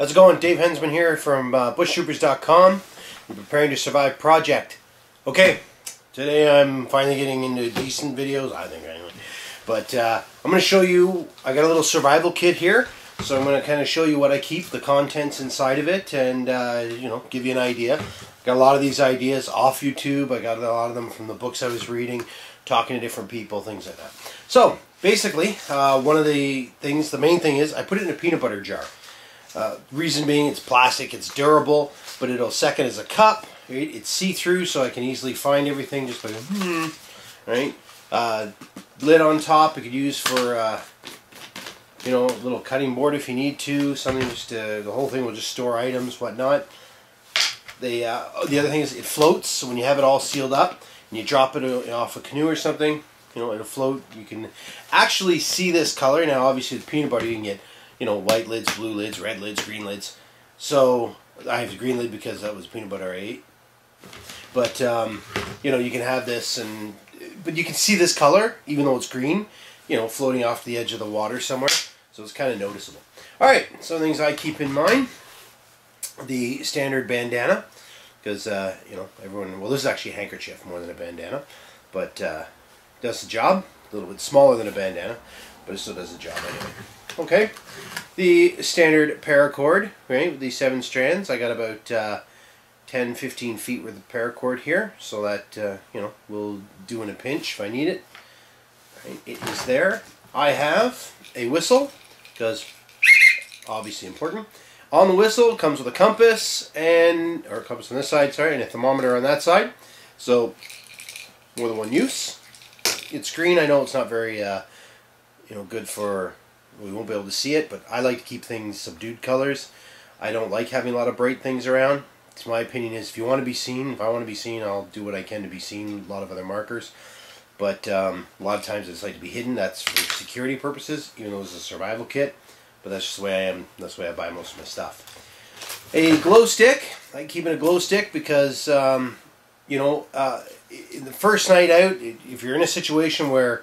How's it going? Dave Hensman here from bushtroopers.com. We're preparing to survive project. Okay, today I'm finally getting into decent videos, I think anyway. But I'm going to show you, I got a little survival kit here. So I'm going to kind of show you what I keep, the contents inside of it, and you know, give you an idea. Got a lot of these ideas off YouTube. I got a lot of them from the books I was reading, talking to different people, things like that. So basically, one of the things, the main thing is I put it in a peanut butter jar. Reason being, it's plastic, it's durable, but it'll second as a cup. Right? It's see-through, so I can easily find everything just by right. Lid on top. I could use for you know, a little cutting board if you need to. Something just to, the whole thing will just store items, whatnot. The other thing is it floats, so when you have it all sealed up and you drop it off a canoe or something, you know, it'll float. You can actually see this color. Now, obviously, with peanut butter, you can get, you know, white lids, blue lids, red lids, green lids. So I have the green lid because that was peanut butter I ate. But you know, you can have this, but you can see this color even though it's green, you know, floating off the edge of the water somewhere. So it's kind of noticeable. All right, some things I keep in mind: the standard bandana, because you know, everyone. Well, this is actually a handkerchief more than a bandana, but does the job. A little bit smaller than a bandana, but it still does the job anyway. Okay, the standard paracord, right, with these 7 strands. I got about 10-15 feet worth of paracord here, so that you know, will do in a pinch if I need it. Right, it is there. I have a whistle, because obviously important. On the whistle comes with a compass, or a compass on this side, sorry, and a thermometer on that side. So more than one use. It's green. I know it's not very you know, good for. We won't be able to see it, but I like to keep things subdued colors. I don't like having a lot of bright things around. It's my opinion is if you want to be seen, if I want to be seen, I'll do what I can to be seen. A lot of other markers. But a lot of times it's like to be hidden. That's for security purposes, even though it's a survival kit. But that's just the way I am. That's the way I buy most of my stuff. A glow stick. I like keeping a glow stick because, you know, in the first night out, if you're in a situation where,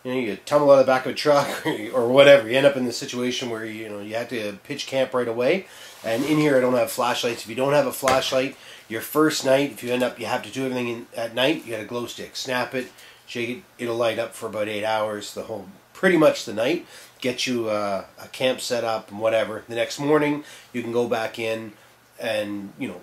you know, you tumble out of the back of a truck or whatever, you end up in the situation where, you know, you have to pitch camp right away. And in here I don't have flashlights. If you don't have a flashlight, your first night, if you end up, you have to do everything at night, you got a glow stick. Snap it, shake it, it'll light up for about 8 hours, the whole, pretty much the night. Get you a camp set up and whatever. The next morning, you can go back in and, you know,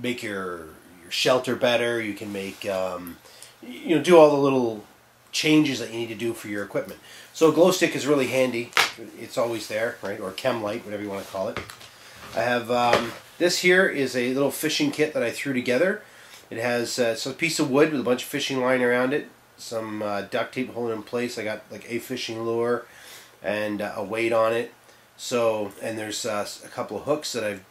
make your shelter better. You can make, you know, do all the little changes that you need to do for your equipment. So a glow stick is really handy. It's always there, right? Or chem light, whatever you want to call it. I have this here is a little fishing kit that I threw together. It has it's a piece of wood with a bunch of fishing line around it, some duct tape holding it in place. I got like a fishing lure and a weight on it. So, and there's a couple of hooks that I've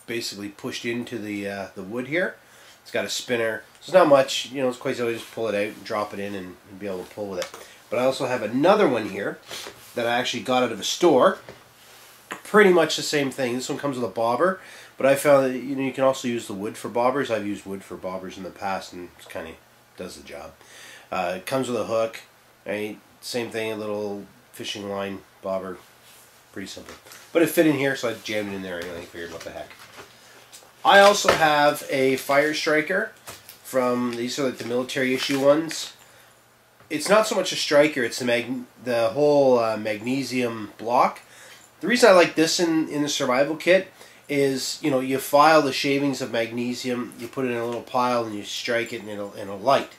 basically pushed into the wood here. It's got a spinner. So it's not much, you know, it's quite easy. Just pull it out and drop it in and be able to pull with it. But I also have another one here that I actually got out of a store. Pretty much the same thing. This one comes with a bobber, but I found that, you know, you can also use the wood for bobbers. I've used wood for bobbers in the past, and it kind of does the job. It comes with a hook, right? Same thing, a little fishing line bobber. Pretty simple. But it fit in here, so I jammed it in there anyway. Figured, what the heck. I also have a fire striker from, these are like the military issue ones. It's not so much a striker, it's the whole magnesium block. The reason I like this in the survival kit is, you know, you file the shavings of magnesium, you put it in a little pile, and you strike it, and it'll light.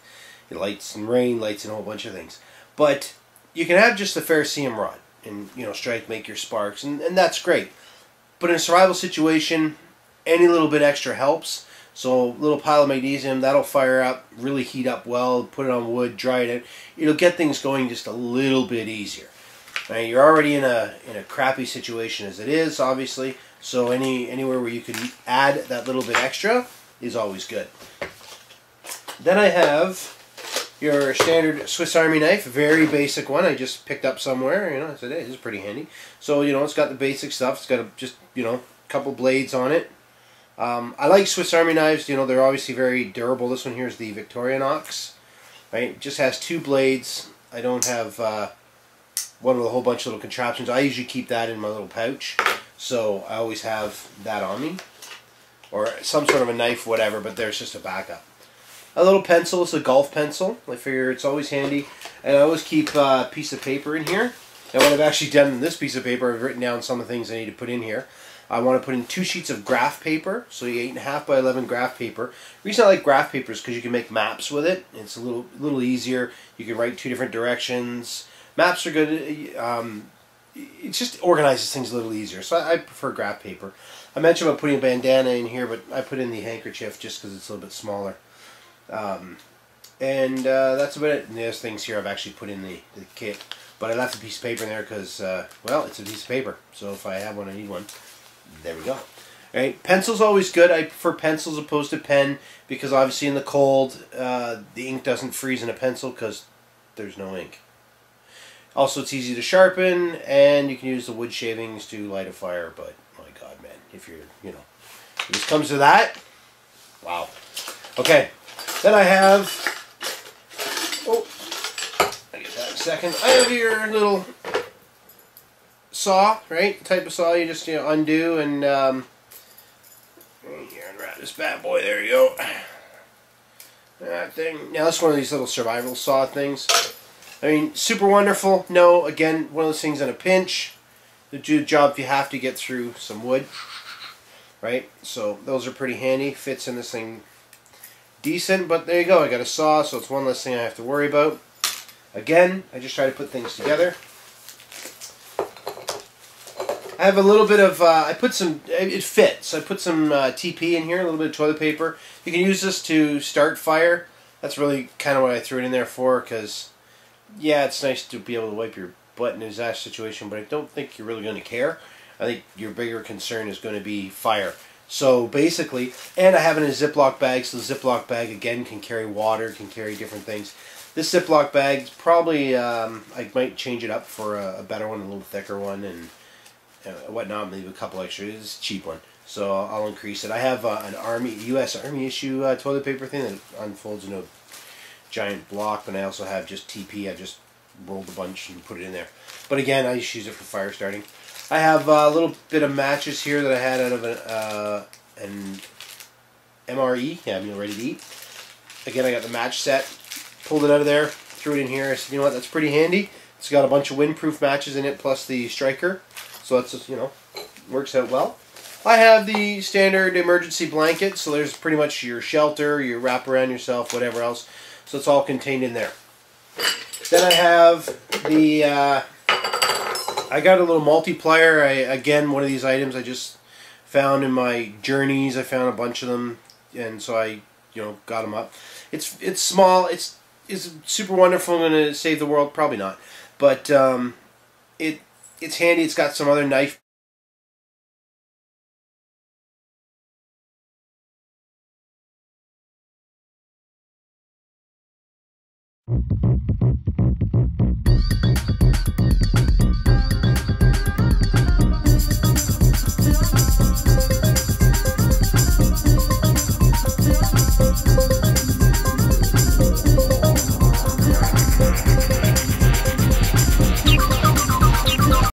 It lights in rain, lights in a whole bunch of things. But you can have just the ferrocerium rod and, you know, strike, make your sparks, and that's great. But in a survival situation, any little bit extra helps. So a little pile of magnesium, that'll fire up, really heat up well, put it on wood, dry it out. It'll get things going just a little bit easier. Now, you're already in a crappy situation as it is, obviously, so anywhere where you can add that little bit extra is always good. Then I have your standard Swiss Army knife, very basic one. I just picked up somewhere, you know. I said, hey, this is pretty handy. So, you know, it's got the basic stuff. It's got just, you know, a couple blades on it. I like Swiss Army knives. You know, they're obviously very durable. This one here is the Victorinox. Right, it just has 2 blades. I don't have one with a whole bunch of little contraptions. I usually keep that in my little pouch. So I always have that on me, or some sort of a knife, whatever, but there's just a backup. A little pencil, it's a golf pencil. I figure it's always handy. And I always keep a piece of paper in here. And what I've actually done in this piece of paper, I've written down some of the things I need to put in here. I want to put in 2 sheets of graph paper, so 8.5 by 11 graph paper. The reason I like graph paper is because you can make maps with it. It's a little easier. You can write 2 different directions. Maps are good. It just organizes things a little easier, so I prefer graph paper. I mentioned about putting a bandana in here, but I put in the handkerchief just because it's a little bit smaller. That's about it. And there's things here I've actually put in the kit. But I left a piece of paper in there because, well, it's a piece of paper. So if I have one, I need one. There we go. Alright, pencil's always good. I prefer pencils opposed to pen because obviously in the cold, the ink doesn't freeze in a pencil because there's no ink. Also, it's easy to sharpen, and you can use the wood shavings to light a fire. But, my God, man, if you're, if this comes to that, wow. Okay, then I have, I get that in a second. I have your little saw, right? The type of saw you just undo and right here, unwrap this bad boy. There you go. That thing. Now that's one of these little survival saw things. I mean, super wonderful. No, again, one of those things in a pinch. To do the job if you have to get through some wood, right? So those are pretty handy. Fits in this thing decent, but there you go. I got a saw, so it's one less thing I have to worry about. Again, I just try to put things together. I have a little bit of, it fits. I put some TP in here, a little bit of toilet paper. You can use this to start fire. That's really kind of what I threw it in there for, because, yeah, it's nice to be able to wipe your butt in a disaster situation, but I don't think you're really going to care. I think your bigger concern is going to be fire. So basically, and I have it in a Ziploc bag, so the Ziploc bag, again, can carry water, can carry different things. This Ziploc bag, probably, I might change it up for a better one, a little thicker one, and whatnot, maybe a couple extra. It's a cheap one, so I'll increase it. I have an U.S. Army issue toilet paper thing that unfolds into a giant block, and I also have just TP. I just rolled a bunch and put it in there. But again, I just use it for fire starting. I have a little bit of matches here that I had out of an MRE, yeah, meal ready to eat. Again, I got the match set, pulled it out of there, threw it in here. I said, you know what, that's pretty handy. It's got a bunch of windproof matches in it, plus the striker. So that's just, works out well. I have the standard emergency blanket, so there's pretty much your shelter, your wrap around yourself, whatever else. So it's all contained in there. Then I have the, I got a little multiplier. Again, one of these items I just found in my journeys. I found a bunch of them, and so I, got them up. It's small. It's super wonderful. I'm going to save the world? Probably not. But it's handy. It's got some other knife.